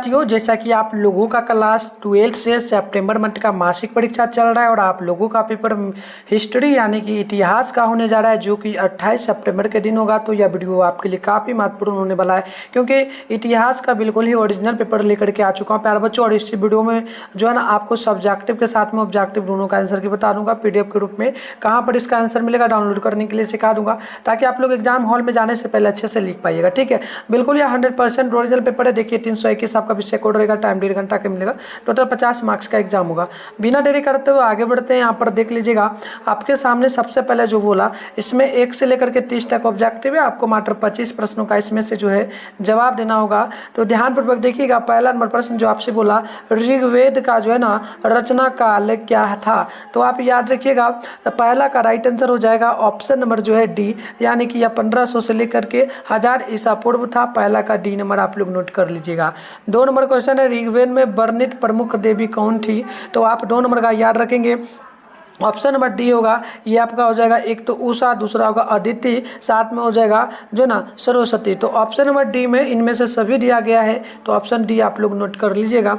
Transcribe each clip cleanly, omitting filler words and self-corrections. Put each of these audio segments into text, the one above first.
साथियों, जैसा कि आप लोगों का क्लास 12 से सितंबर मंथ का मासिक परीक्षा चल रहा है और आप लोगों का पेपर हिस्ट्री यानी कि इतिहास का होने जा रहा है, जो कि 28 सितंबर के दिन होगा। तो यह वीडियो आपके लिए काफ़ी महत्वपूर्ण होने वाला है, क्योंकि इतिहास का बिल्कुल ही ओरिजिनल पेपर लेकर के आ चुका हूँ प्यारे बच्चों। और इस वीडियो में जो है ना, आपको सब्जेक्टिव के साथ में ऑब्जेक्टिव दोनों का आंसर की बता दूंगा PDF के रूप में। कहाँ पर इसका आंसर मिलेगा डाउनलोड करने के लिए सिखा दूंगा, ताकि आप लोग एग्जाम हॉल में जाने से पहले अच्छे से लिख पाइएगा। ठीक है, बिल्कुल यह 100% ओरिजिनल पेपर है। देखिए 321 आपका विषय कोड रहेगा, टाइम 1.5 घंटा का मिलेगा, टोटल 50 मार्क्स का एग्जाम होगा। बिना देरी करते हुए आगे बढ़ते हैं। यहाँ पर देख लीजिएगा, आपके सामने सबसे पहले जो बोला, इसमें 1 से लेकर के 30 तक ऑब्जेक्टिव है। आपको मात्र 25 प्रश्नों का इसमें से जो है जवाब देना होगा। तो ध्यानपूर्वक देखिएगा। पहला नंबर प्रश्न जो आपसे बोला, ऋग्वेद का जो है ना रचना काल क्या था। तो आप याद रखिएगा, पहला का राइट आंसर हो जाएगा ऑप्शन नंबर जो है डी, यानी कि यह 1500 से लेकर के 1000 ईसा पूर्व था। पहला का डी नंबर आप लोग नोट कर लीजिएगा। 2 नंबर क्वेश्चन है, ऋग्वेद में वर्णित प्रमुख देवी कौन थी। तो आप 2 नंबर का याद रखेंगे, ऑप्शन नंबर डी होगा। ये आपका हो जाएगा, एक तो उषा, दूसरा होगा अदिति, साथ में हो जाएगा जो ना सरस्वती। तो ऑप्शन नंबर डी में इनमें से सभी दिया गया है, तो ऑप्शन डी आप लोग नोट कर लीजिएगा।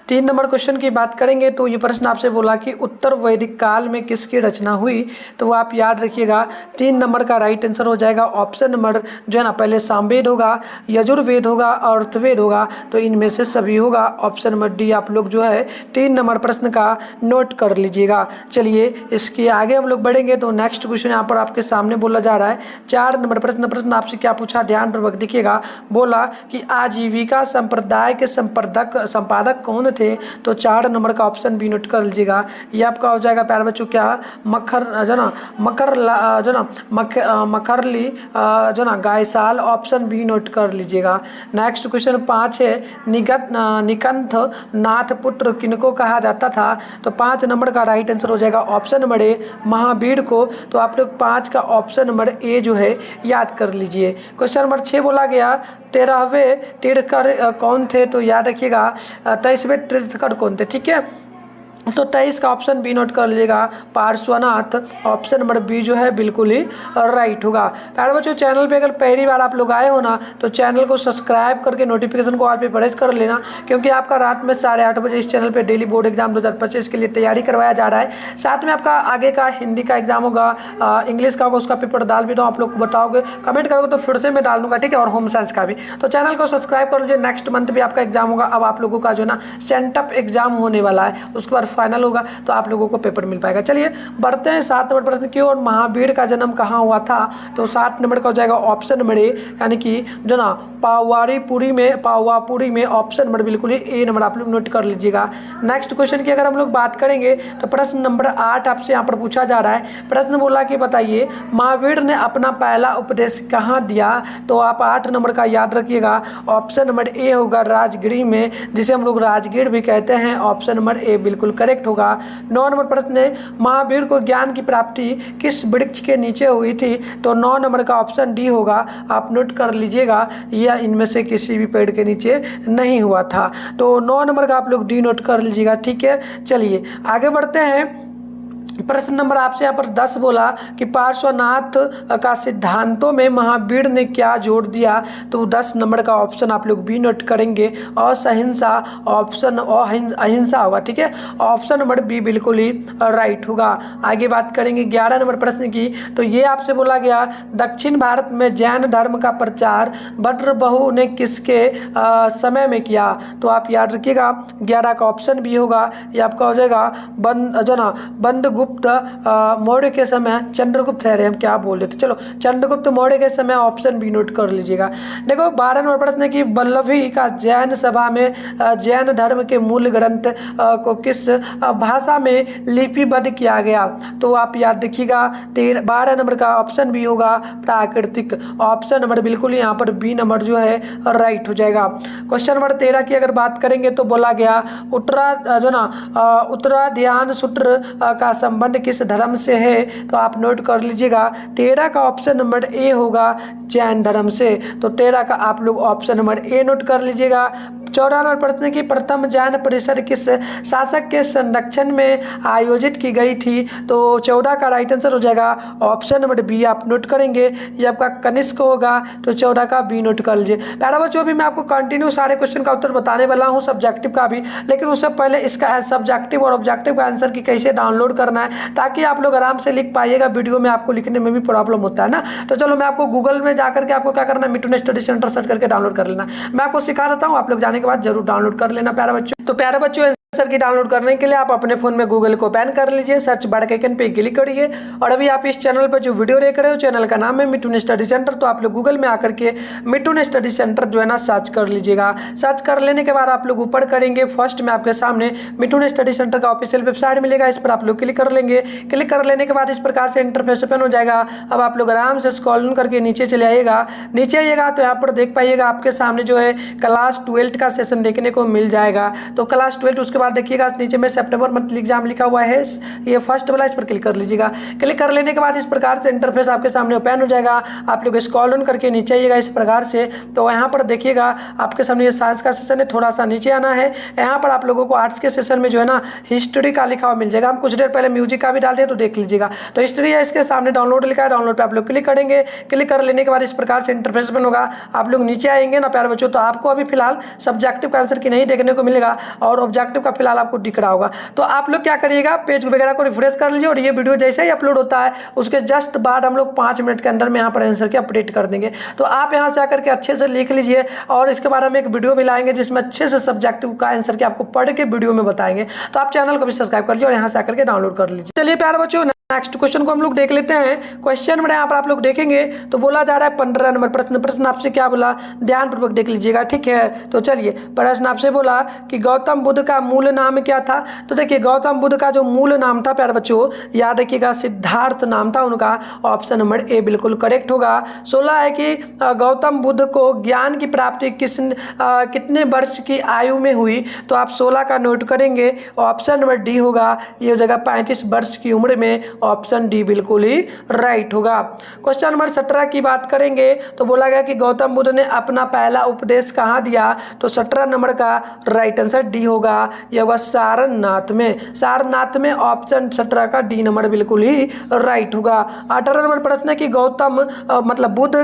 3 नंबर क्वेश्चन की बात करेंगे, तो ये प्रश्न आपसे बोला कि उत्तर वैदिक काल में किसकी रचना हुई। तो आप याद रखिएगा, 3 नंबर का राइट आंसर हो जाएगा ऑप्शन नंबर जो है ना, पहले सामवेद होगा, यजुर्वेद होगा और अर्थवेद होगा। तो इनमें से सभी होगा, ऑप्शन नंबर डी आप लोग जो है 3 नंबर प्रश्न का नोट कर लीजिएगा। चलिए इसके आगे हम लोग बढ़ेंगे। तो नेक्स्ट क्वेश्चन यहाँ पर आपके सामने बोला जा रहा है, 4 नंबर प्रश्न आपसे क्या पूछा, ध्यानपूर्वक देखिएगा। बोला कि आजीविका संप्रदाय के संपादक कौन थे। तो 4 नंबर का ऑप्शन बी नोट कर लीजिएगा। ये आपका हो जाएगा प्यारे बच्चों क्या, मखरली जो ना गायसाल, ऑप्शन बी नोट कर लीजिएगा। नेक्स्ट क्वेश्चन 5 है, निकंथ नाथ पुत्र किनको कहा जाता था। तो 5 नंबर का राइट आंसर हो जाएगा ऑप्शन नंबर ए, महावीर को। तो आप लोग 5 का ऑप्शन नंबर ए जो है याद कर लीजिए। क्वेश्चन नंबर 6 बोला गया, 13वें तीर्थकर कौन थे। तो याद रखिएगा, 23वें तीर्थकर कौन थे। ठीक है, तो 23 का ऑप्शन बी नोट कर लीजिएगा, पार्श्वनाथ। ऑप्शन नंबर बी जो है बिल्कुल ही राइट होगा। प्यारे बच्चों, चैनल पे अगर पहली बार आप लोग आए हो ना, तो चैनल को सब्सक्राइब करके नोटिफिकेशन को ऑल पे प्रेस कर लेना, क्योंकि आपका रात में 8:30 बजे इस चैनल पे डेली बोर्ड एग्जाम 2025 के लिए तैयारी करवाया जा रहा है। साथ में आपका आगे का हिंदी का एग्जाम होगा, इंग्लिश का होगा, उसका पेपर डाल भी दो। आप लोग को बताओगे, कमेंट करोगे तो फिर से मैं डाल दूंगा। ठीक है, और होम साइंस का भी। तो चैनल को सब्सक्राइब कर लीजिए। नेक्स्ट मंथ भी आपका एग्जाम होगा। अब आप लोगों का जो ना सेंटअप एग्जाम होने वाला है, उसके बाद फाइनल होगा, तो आप लोगों को पेपर मिल पाएगा। चलिए बढ़ते हैं 7 नंबर प्रश्न की ओर। महावीर का जन्म कहाँ हुआ था। तो 7 नंबर का हो जाएगा ऑप्शन नंबर ए, यानी कि जो ना पावापुरी में। ऑप्शन नंबर बिल्कुल ही ए नंबर आप लोग नोट कर लीजिएगा। नेक्स्ट क्वेश्चन की अगर हम लोग बात करेंगे, तो प्रश्न नंबर 8 आपसे यहाँ पर पूछा जा रहा है। प्रश्न बोला कि बताइए, महावीर ने अपना पहला उपदेश कहाँ दिया। तो आप 8 नंबर का याद रखिएगा, ऑप्शन नंबर ए होगा, राजगीर में, जिसे हम लोग राजगीर भी कहते हैं। ऑप्शन नंबर ए बिल्कुल करेक्ट होगा। 9 नंबर प्रश्न है, महावीर को ज्ञान की प्राप्ति किस वृक्ष के नीचे हुई थी। तो 9 नंबर का ऑप्शन डी होगा, आप नोट कर लीजिएगा, यह इनमें से किसी भी पेड़ के नीचे नहीं हुआ था। तो 9 नंबर का आप लोग डी नोट कर लीजिएगा। ठीक है, चलिए आगे बढ़ते हैं। प्रश्न नंबर आपसे यहाँ पर 10 बोला कि पार्श्वनाथ का सिद्धांतों में महावीर ने क्या जोड़ दिया। तो 10 नंबर का ऑप्शन आप लोग बी नोट करेंगे, असहिंसा। ऑप्शन अहिंसा होगा। ठीक है, ऑप्शन नंबर बी बिल्कुल ही राइट होगा। आगे बात करेंगे 11 नंबर प्रश्न की। तो ये आपसे बोला गया, दक्षिण भारत में जैन धर्म का प्रचार भद्रबहु ने किसके समय में किया। तो आप याद रखिएगा, 11 का ऑप्शन बी होगा। ये आपका हो जाएगा बंदगुप्त मौर्य के समय, चंद्रगुप्त है, हम क्या बोल रहे थे, चलो चंद्रगुप्त मौर्य के समय। ऑप्शन बी नोट कर लीजिएगा। देखो 12 नंबर प्रश्न है कि वल्लभी का जैन सभा में जैन धर्म के मूल ग्रंथ को किस भाषा में लिपिबद्ध किया गया। तो आप याद रखिएगा, 12 नंबर का ऑप्शन बी होगा, प्राकृतिक। ऑप्शन नंबर बिल्कुल यहाँ पर बी नंबर जो है राइट हो जाएगा। क्वेश्चन नंबर 13 की अगर बात करेंगे, तो बोला गया उत्तराध्यान सूत्र का संबंध किस धर्म से है। तो आप नोट कर लीजिएगा, 13 का ऑप्शन नंबर ए होगा, जैन धर्म से। तो 13 का आप लोग ऑप्शन नंबर ए नोट कर लीजिएगा। 14 नंबर प्रश्न की प्रथम जैन परिषद किस शासक के संरक्षण में आयोजित की गई थी? तो 14 का राइट आंसर हो जाएगा ऑप्शन नंबर बी, आप नोट करेंगे ये आपका कनिष्क होगा, तो 14 का बी नोट कर लीजिए। प्यारे बच्चों भी मैं आपको कंटिन्यू सारे क्वेश्चन का उत्तर बताने वाला हूँ, सब्जेक्टिव का भी, लेकिन उससे पहले इसका सब्जेक्टिव और ऑब्जेक्टिव का आंसर की कैसे डाउनलोड करना है ताकि आप लोग आराम से लिख पाइएगा। वीडियो में आपको लिखने में भी प्रॉब्लम होता है ना, तो चलो मैं आपको गूगल में जाकर के आपको क्या करना है, मिठुन स्टडी सेंटर सर्च करके डाउनलोड कर लेना। मैं आपको सिखा देता हूँ, आप लोग जाने के बाद जरूर डाउनलोड कर लेना प्यारे बच्चों। तो प्यारे बच्चों आंसर की डाउनलोड करने के लिए आप अपने फोन में गूगल को ओपन कर लीजिए, सर्च बार के आइकन पे क्लिक करिए और अभी आप इस चैनल पर जो वीडियो देख रहे हो चैनल का नाम है मिठुन स्टडी सेंटर, तो आप लोग गूगल में आकर के मिठुन स्टडी सेंटर जो है ना सर्च कर लीजिएगा। सर्च कर लेने के बाद आप लोग ऊपर करेंगे, फर्स्ट में आपके सामने मिठुन स्टडी सेंटर का ऑफिशियल वेबसाइट मिलेगा, इस पर आप लोग क्लिक कर लेंगे। क्लिक कर लेने के बाद इस प्रकार से इंटरफेस ओपन हो जाएगा। अब आप लोग आराम से स्क्रॉल करके नीचे चले आइएगा। नीचे आइएगा तो यहाँ पर देख पाइएगा आपके सामने जो है क्लास 12 का सेशन देखने को मिल जाएगा। तो क्लास 12 उसके बाद देखिएगा नीचे में सितंबर मंथली एग्जाम लिखा हुआ है, ये फर्स्ट वाला, इस पर क्लिक कर लीजिएगा। क्लिक कर लेने के बाद इस प्रकार से इंटरफेस आपके सामने ओपन हो जाएगा। आप लोग स्क्रॉल ऑन करके नीचे आइएगा इस प्रकार से, तो यहाँ पर देखिएगा आपके सामने ये साइंस का सेशन है, थोड़ा सा नीचे आना है। यहाँ पर आप लोगों को आर्ट्स के सेशन में जो है ना हिस्ट्री का लिखा हुआ मिल जाएगा। हम कुछ देर पहले म्यूजिक का भी डाल दिया तो देख लीजिएगा। तो हिस्ट्री है, इसके सामने डाउनलोड लिखा है, डाउनलोड पे आप लोग क्लिक करेंगे। क्लिक कर लेने के बाद इस प्रकार से इंटरफेस ओपन होगा। आप लोग नीचे आएंगे ना प्यारे बच्चों, तो आपको अभी फिलहाल सब्जेक्टिव का आंसर की नहीं देखने को मिलेगा और ऑब्जेक्टिव का फिलहाल आपको दिख रहा होगा। तो आप लोग क्या करिएगा, पेज वगैरह को रिफ्रेश कर लीजिए और ये वीडियो जैसे ही अपलोड होता है उसके जस्ट बाद हम लोग 5 मिनट के अंदर में यहाँ पर आंसर की अपडेट कर देंगे। तो आप यहाँ से आकर के अच्छे से लिख लीजिए और इसके बारे में एक वीडियो भी लाएंगे जिसमें अच्छे से सब्जेक्टिव का आंसर की आपको पढ़ के वीडियो में बताएंगे। तो आप चैनल को भी सब्सक्राइब कर लीजिए और यहाँ से आकर के डाउनलोड कर लीजिए। चलिए प्यारे बच्चों नेक्स्ट क्वेश्चन को हम लोग देख लेते हैं। क्वेश्चन नंबर यहाँ पर आप लोग देखेंगे तो बोला जा रहा है 15 नंबर प्रश्न आपसे क्या बोला, ध्यानपूर्वक देख लीजिएगा, ठीक है। तो चलिए प्रश्न आपसे बोला कि गौतम बुद्ध का मूल नाम क्या था। तो देखिए गौतम बुद्ध का जो मूल नाम था प्यारे बच्चों, याद रखिएगा सिद्धार्थ नाम था उनका, ऑप्शन नंबर ए बिल्कुल करेक्ट होगा। 16 है कि गौतम बुद्ध को ज्ञान की प्राप्ति कितने वर्ष की आयु में हुई। तो आप 16 का नोट करेंगे, ऑप्शन नंबर डी होगा, ये हो जाएगा 35 वर्ष की उम्र में, ऑप्शन डी बिल्कुल ही राइट होगा। क्वेश्चन नंबर 17 की बात करेंगे तो बोला गया कि गौतम बुद्ध ने अपना पहला उपदेश कहाँ दिया। तो 17 नंबर का राइट आंसर डी होगा, यह होगा सारनाथ में। सारनाथ में ऑप्शन 17 का डी नंबर बिल्कुल ही राइट होगा। 18 नंबर प्रश्न है कि गौतम मतलब बुद्ध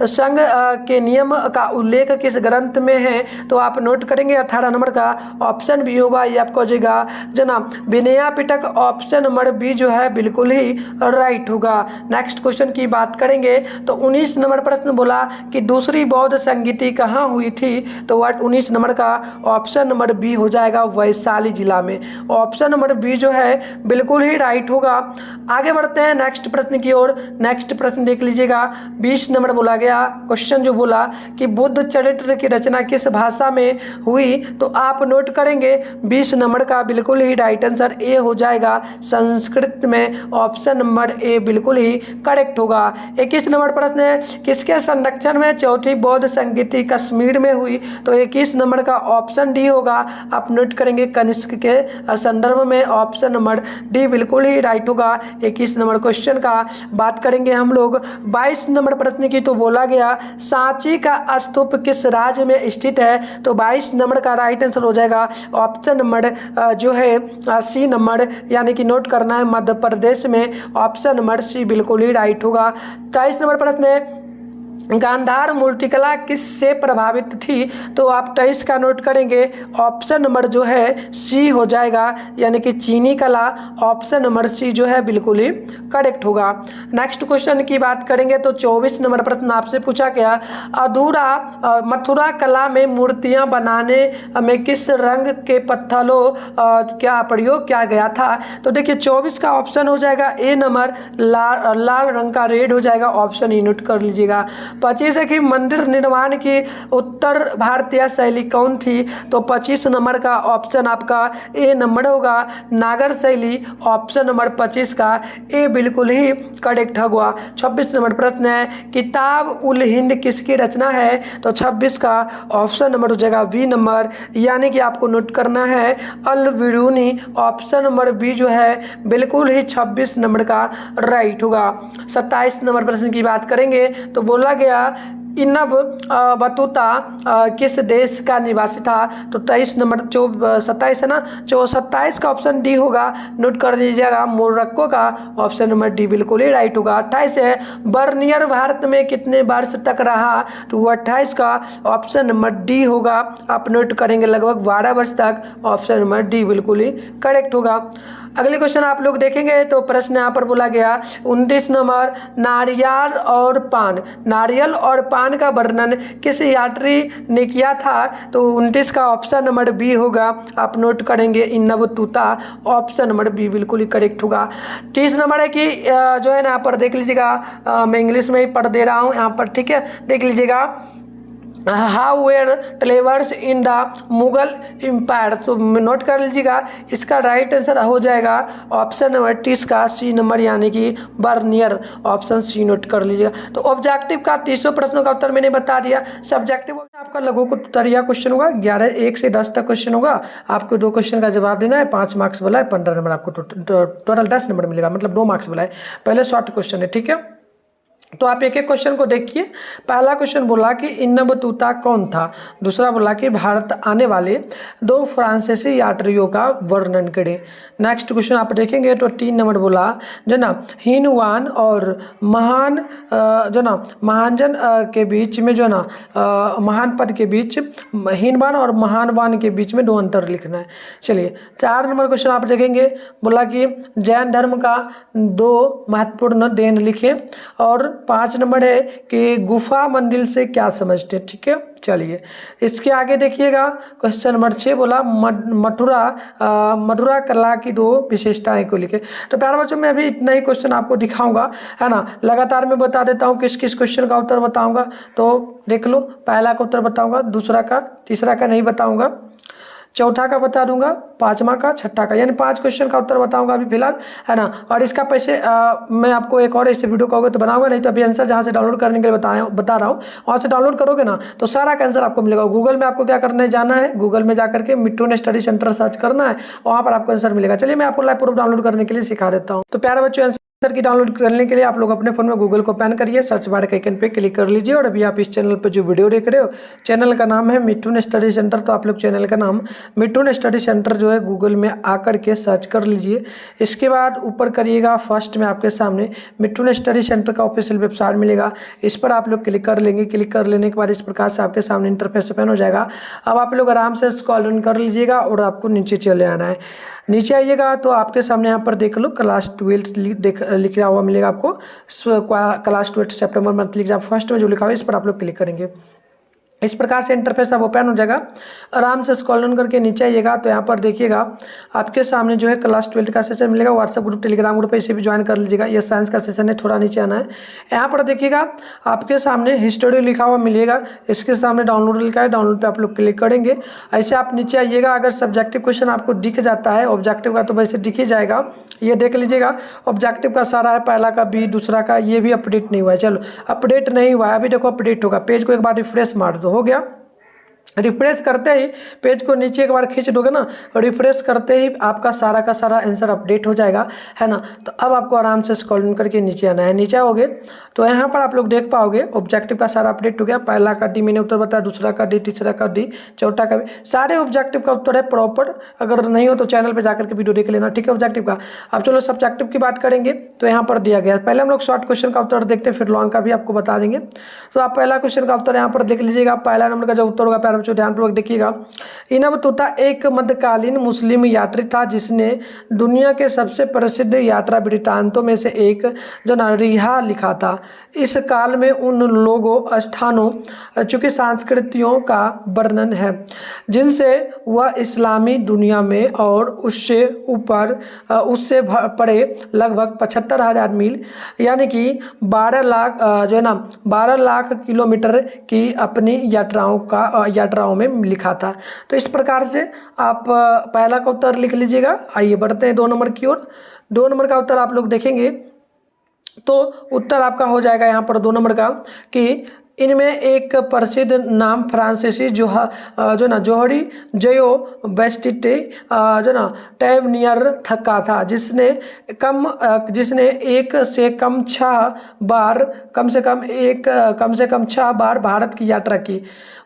संघ के नियम का उल्लेख किस ग्रंथ में है। तो आप नोट करेंगे 18 नंबर का ऑप्शन बी होगा, ये आपको हो जाएगा जनाब विनया पिटक, ऑप्शन नंबर बी जो है बिल्कुल ही राइट होगा। नेक्स्ट क्वेश्चन की बात करेंगे तो 19 नंबर प्रश्न बोला कि दूसरी बौद्ध संगीति कहाँ हुई थी। तो 19 नंबर का ऑप्शन नंबर बी हो जाएगा वैशाली जिला में, ऑप्शन नंबर बी जो है बिल्कुल ही राइट होगा। आगे बढ़ते हैं नेक्स्ट प्रश्न की ओर। नेक्स्ट प्रश्न देख लीजिएगा, 20 नंबर बोला गया क्वेश्चन जो बोला कि बुद्ध चरित्र की रचना किस भाषा में हुई। तो आप नोट करेंगे 20 नंबर का बिल्कुल ही राइट आंसर ए हो जाएगा संस्कृत में, ऑप्शन नंबर ए बिल्कुल ही करेक्ट होगा। 21 नंबर प्रश्न है किसके संरक्षण में चौथी बौद्ध संगीति कश्मीर में हुई। तो 21 नंबर का ऑप्शन डी होगा, आप नोट करेंगे कनिष्क के संदर्भ में, ऑप्शन नंबर डी बिल्कुल ही राइट होगा। 21 नंबर क्वेश्चन का बात करेंगे हम लोग 22 नंबर प्रश्न की। तो बोला गया सांची का स्तूप किस राज्य में स्थित है। तो 22 नंबर का राइट आंसर हो जाएगा ऑप्शन नंबर जो है सी नंबर, यानी कि नोट करना है मध्य प्रदेश में, ऑप्शन नंबर सी बिल्कुल ही राइट होगा। 23 नंबर प्रश्न है गांधार मूर्तिकला किससे प्रभावित थी। तो आप 23 का नोट करेंगे, ऑप्शन नंबर जो है सी हो जाएगा, यानी कि चीनी कला, ऑप्शन नंबर सी जो है बिल्कुल ही करेक्ट होगा। नेक्स्ट क्वेश्चन की बात करेंगे तो 24 नंबर प्रश्न आपसे पूछा गया अधूरा मथुरा कला में मूर्तियां बनाने में किस रंग के पत्थरों क्या प्रयोग किया गया था। तो देखिए 24 का ऑप्शन हो जाएगा ए नंबर, लाल रंग का रेड हो जाएगा, ऑप्शन ई नोट कर लीजिएगा। 25 है कि मंदिर निर्माण की उत्तर भारतीय शैली कौन थी। तो 25 नंबर का ऑप्शन आपका ए नंबर होगा, नागर शैली, ऑप्शन नंबर 25 का ए बिल्कुल ही करेक्ट होगा। 26 नंबर प्रश्न है किताब उल हिंद किसकी रचना है। तो 26 का ऑप्शन नंबर हो जाएगा बी नंबर, यानी कि आपको नोट करना है अल बिरूनी, ऑप्शन नंबर बी जो है बिल्कुल ही 26 नंबर का राइट होगा। 27 नंबर प्रश्न की बात करेंगे तो बोला गया इनब बतूता किस देश का निवासी था? तो 23 नंबर 27 है ना, 27 का ऑप्शन डी होगा, नोट कर लीजिएगा, मोरक्को का ऑप्शन नंबर डी बिल्कुल ही राइट होगा। 28 है, बर्नियर भारत में कितने वर्ष तक रहा? तो वो 28 का ऑप्शन नंबर डी होगा, आप नोट करेंगे लगभग 12 वर्ष तक, ऑप्शन नंबर डी बिल्कुल ही करेक्ट होगा। अगले क्वेश्चन आप लोग देखेंगे तो प्रश्न यहाँ पर बोला गया 29 नंबर, नारियल और पान, नारियल और पान का वर्णन किस यात्री ने किया था? तो 29 का ऑप्शन नंबर बी होगा, आप नोट करेंगे इनब तूता, ऑप्शन नंबर बी बिल्कुल ही करेक्ट होगा। 30 नंबर है कि जो है ना यहाँ पर देख लीजिएगा, मैं इंग्लिश में ही पढ़ दे रहा हूँ यहाँ पर, ठीक है, देख लीजिएगा, how were traverse in the Mughal empire. तो नोट कर लीजिएगा, इसका राइट आंसर हो जाएगा ऑप्शन नंबर 30 का सी नंबर, यानी कि बर्नियर, ऑप्शन सी नोट कर लीजिएगा। तो ऑब्जेक्टिव का 30 प्रश्नों का उत्तर मैंने बता दिया। सब्जेक्टिव आपका लघु उत्तरीय क्वेश्चन होगा, 1 से 10 तक क्वेश्चन होगा, आपको 2 क्वेश्चन का जवाब देना है, 5 मार्क्स वाला है, 15 नंबर आपको टोटल 10 नंबर मिलेगा, मतलब 2 मार्क्स वाला है। पहले शॉर्ट क्वेश्चन है, ठीक है। तो आप एक एक क्वेश्चन को देखिए। पहला क्वेश्चन बोला कि इब्न बतूता कौन था? दूसरा बोला कि भारत आने वाले 2 फ्रांसीसी यात्रियों का वर्णन करें। नेक्स्ट क्वेश्चन आप देखेंगे तो 3 नंबर बोला जो ना हीनवान और महान जो ना महानजन के बीच में जो ना महान पद के बीच हीनवान और महानवान के बीच में 2 अंतर लिखना है। चलिए 4 नंबर क्वेश्चन आप देखेंगे, बोला कि जैन धर्म का 2 महत्वपूर्ण देन लिखें। और 5 नंबर है कि गुफा मंदिर से क्या समझते हैं, ठीक है। चलिए इसके आगे देखिएगा, क्वेश्चन नंबर 6 बोला मथुरा कला की 2 विशेषताएं को लिखे। तो प्यारे बच्चों मैं अभी इतना ही क्वेश्चन आपको दिखाऊंगा, है ना, लगातार मैं बता देता हूँ किस किस क्वेश्चन का उत्तर बताऊंगा। तो देख लो, पहला का उत्तर बताऊंगा, दूसरा का, तीसरा का नहीं बताऊंगा, चौथा का बता दूंगा, 5वां का, छठा का, यानी 5 क्वेश्चन का उत्तर बताऊंगा अभी फिलहाल, है ना। और इसका पैसे मैं आपको एक और ऐसे वीडियो कहोगे तो बनाऊंगा, नहीं तो अभी आंसर जहां से डाउनलोड करने के लिए बता रहा हूँ, वहां से डाउनलोड करोगे ना तो सारा का आंसर आपको मिलेगा। गूगल में आपको क्या करना है, जाना है गूगल में जाकर के मिट्टू स्टडी सेंटर सर्च करना है, वहाँ पर आपको आंसर मिलेगा। चलिए मैं आपको लाइव प्रूफ डाउनलोड करने के लिए सिखा देता हूँ। तो प्यारे बच्चों, आंसर की डाउनलोड करने के लिए आप लोग अपने फोन में गूगल को ओपन करिए, सर्च बार के आइकन पे क्लिक कर लीजिए। और अभी आप इस चैनल पे जो वीडियो देख रहे हो, चैनल का नाम है मिट्टू स्टडी सेंटर, तो आप लोग चैनल का नाम मिट्टू स्टडी सेंटर जो है गूगल में आकर के सर्च कर लीजिए। इसके बाद ऊपर करिएगा, फर्स्ट में आपके सामने मिट्टू स्टडी सेंटर का ऑफिशियल वेबसाइट मिलेगा, इस पर आप लोग क्लिक कर लेंगे। क्लिक कर लेने के बाद इस प्रकार से आपके सामने इंटरफेस ओपन हो जाएगा। अब आप लोग आराम से स्क्रॉल डाउन कर लीजिएगा और आपको नीचे चले आना है। नीचे आइएगा तो आपके सामने यहाँ पर देख लो क्लास 12 लिखा हुआ मिलेगा आपको, क्लास 12 सितंबर मंथली एग्जाम फर्स्ट में जो लिखा हुआ है इस पर आप लोग क्लिक करेंगे। इस प्रकार से इंटरफेस अब ओपन हो जाएगा। आराम से स्क्रॉल डाउन करके नीचे आइएगा तो यहाँ पर देखिएगा आपके सामने जो है क्लास 12 का सेशन मिलेगा, व्हाट्सएप ग्रुप, टेलीग्राम ग्रुप, इसे भी ज्वाइन कर लीजिएगा। ये साइंस का सेशन है, थोड़ा नीचे आना है। यहाँ पर देखिएगा आपके सामने हिस्टोरी लिखा हुआ मिलेगा, इसके सामने डाउनलोड लिखा है, डाउनलोड पर आप लोग क्लिक करेंगे। ऐसे आप नीचे आइएगा, अगर सब्जेक्टिव क्वेश्चन आपको दिख जाता है, ऑब्जेक्टिव का तो वैसे दिख ही जाएगा, ये देख लीजिएगा। ऑब्जेक्टिव का सारा है, पहला का बी, दूसरा का, ये भी अपडेट नहीं हुआ है। चलो अपडेट नहीं हुआ है, अभी देखो अपडेट होगा। पेज को एक बार रिफ्रेश मार दो, हो गया। रिफ्रेश करते ही पेज को नीचे एक बार खींच दोगे ना, रिफ्रेश करते ही आपका सारा का सारा आंसर अपडेट हो जाएगा, है ना। तो अब आपको आराम से स्क्रॉल डाउन करके नीचे आना है। नीचे आओगे तो यहाँ पर आप लोग देख पाओगे ऑब्जेक्टिव का सारा अपडेट हो गया। पहला का डी मैंने उत्तर बताया, दूसरा का डी, तीसरा का डी, चौथा का भी, सारे ऑब्जेक्टिव का उत्तर है प्रॉपर। अगर नहीं हो तो चैनल पर जाकर के वीडियो देख लेना, ठीक है, ऑब्जेक्टिव का। अब चलो सब्जेक्टिव की बात करेंगे तो यहाँ पर दिया गया, पहले हम लोग शॉर्ट क्वेश्चन का उत्तर देखते हैं, फिर लॉन्ग का भी आपको बता देंगे। तो आप पहला क्वेश्चन का उत्तर यहाँ पर देख लीजिएगा। पहला नंबर का जो उत्तर होगा प्यारे बच्चों ध्यानपूर्वक देखिएगा, इब्न बतूता एक मध्यकालीन मुस्लिम यात्री था जिसने दुनिया के सबसे प्रसिद्ध यात्रा वृत्तांतों में से एक जो ना रिहा लिखा था। इस काल में उन लोगों, स्थानों, चूंकि संस्कृतियों का वर्णन है जिनसे वह इस्लामी दुनिया में और उससे ऊपर उससे परे लगभग 75,000 मील यानी कि 12 लाख जो है ना 12 लाख किलोमीटर की अपनी यात्राओं में लिखा था। तो इस प्रकार से आप पहला का उत्तर लिख लीजिएगा। आइए बढ़ते हैं 2 नंबर की ओर। 2 नंबर का उत्तर आप लोग देखेंगे तो उत्तर आपका हो जाएगा यहाँ पर 2 नंबर का कि इनमें एक प्रसिद्ध नाम फ्रांसीसी जो ना जोहरी जयो बेस्टिटे जो ना टैवनियर थका था, जिसने एक से कम 6 बार कम से कम 6 बार भारत की यात्रा की।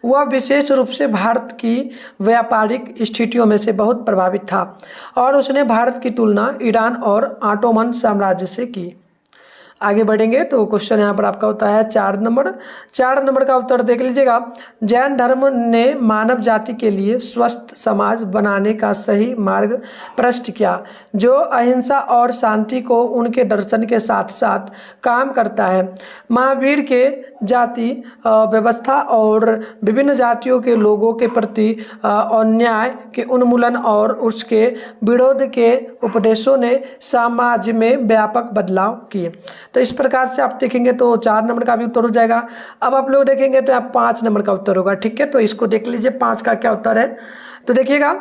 वह विशेष रूप से भारत की व्यापारिक स्थितियों में से बहुत प्रभावित था और उसने भारत की तुलना ईरान और ऑटोमन साम्राज्य से की। आगे बढ़ेंगे तो क्वेश्चन यहाँ पर आपका होता है 4 नंबर का उत्तर देख लीजिएगा। जैन धर्म ने मानव जाति के लिए स्वस्थ समाज बनाने का सही मार्ग प्रशस्त किया, जो अहिंसा और शांति को उनके दर्शन के साथ साथ काम करता है। महावीर के जाति व्यवस्था और विभिन्न जातियों के लोगों के प्रति अन्याय के उन्मूलन और उसके विरोध के उपदेशों ने समाज में व्यापक बदलाव किए। तो इस प्रकार से आप देखेंगे तो 4 नंबर का भी उत्तर हो जाएगा। अब आप लोग देखेंगे तो आप 5 नंबर का उत्तर होगा। ठीक है, तो इसको देख लीजिए 5 का क्या उत्तर है। तो देखिएगा,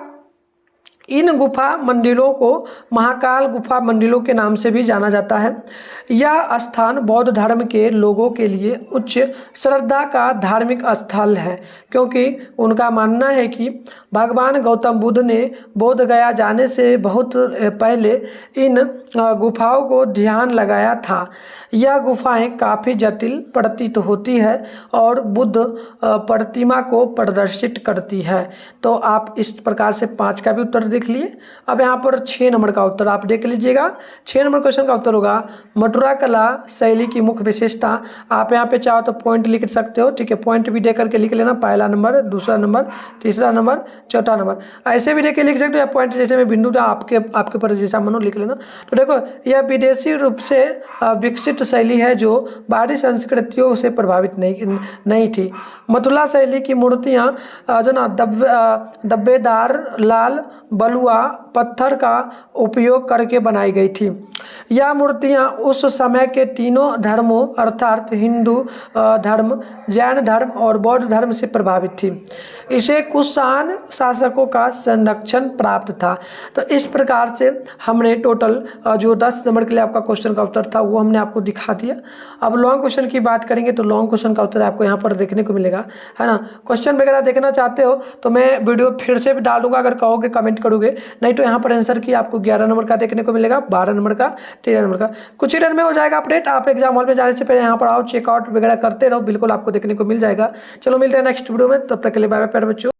इन गुफा मंदिरों को महाकाल गुफा मंदिरों के नाम से भी जाना जाता है। यह स्थान बौद्ध धर्म के लोगों के लिए उच्च श्रद्धा का धार्मिक स्थल है, क्योंकि उनका मानना है कि भगवान गौतम बुद्ध ने बोध गया जाने से बहुत पहले इन गुफाओं को ध्यान लगाया था। यह गुफाएं काफ़ी जटिल प्रतीत होती है और बुद्ध प्रतिमा को प्रदर्शित करती है। तो आप इस प्रकार से 5 का भी उत्तर देख लिए। अब यहाँ पर 6 नंबर का उत्तर आप देख लीजिएगा। 6 नंबर क्वेश्चन का उत्तर होगा, मथुरा कला शैली की मुख्य विशेषता। आप यहाँ पे चाहो तो पॉइंट लिख सकते हो। ठीक है, पॉइंट भी दे करके लिख लेना, पहला नंबर, दूसरा नंबर, तीसरा नंबर, चौथा नंबर, ऐसे भी देख के लिख सकते हो, या पॉइंट जैसे में बिंदु आपके ऊपर जैसा मनो लिख लेना। तो देखो, यह विदेशी रूप से विकसित शैली है जो बाहरी संस्कृतियों से प्रभावित नहीं थी। मथुरा शैली की मूर्तियाँ जो ना धब्बेदार लाल बलुआ पत्थर का उपयोग करके बनाई गई थी। यह मूर्तियाँ उस समय के तीनों धर्मों अर्थात हिंदू धर्म, जैन धर्म और बौद्ध धर्म से प्रभावित थी। इसे कुषाण शासकों का संरक्षण प्राप्त था। तो इस प्रकार से हमने टोटल जो 10 नंबर के लिए आपका क्वेश्चन का उत्तर था वो हमने आपको दिखा दिया। अब लॉन्ग क्वेश्चन की बात करेंगे तो लॉन्ग क्वेश्चन का उत्तर आपको यहाँ पर देखने को मिलेगा, है ना। क्वेश्चन वगैरह देखना चाहते हो तो मैं वीडियो फिर से भी डाल दूंगा, अगर कहोगे कमेंट करोगे, नहीं तो यहाँ पर आंसर की आपको 11 नंबर का देखने को मिलेगा, 12 नंबर का, 13 नंबर का। कुछ ही देर में हो जाएगा अपडेट। आप एग्जाम हॉल में जाने से पहले यहाँ पर आओ, चेकआउट वगैरह करते रहो, बिल्कुल आपको देखने को मिल जाएगा। चलो मिलते हैं नेक्स्ट वीडियो में, तब तक के लिए बाय बाय प्यारे बच्चों।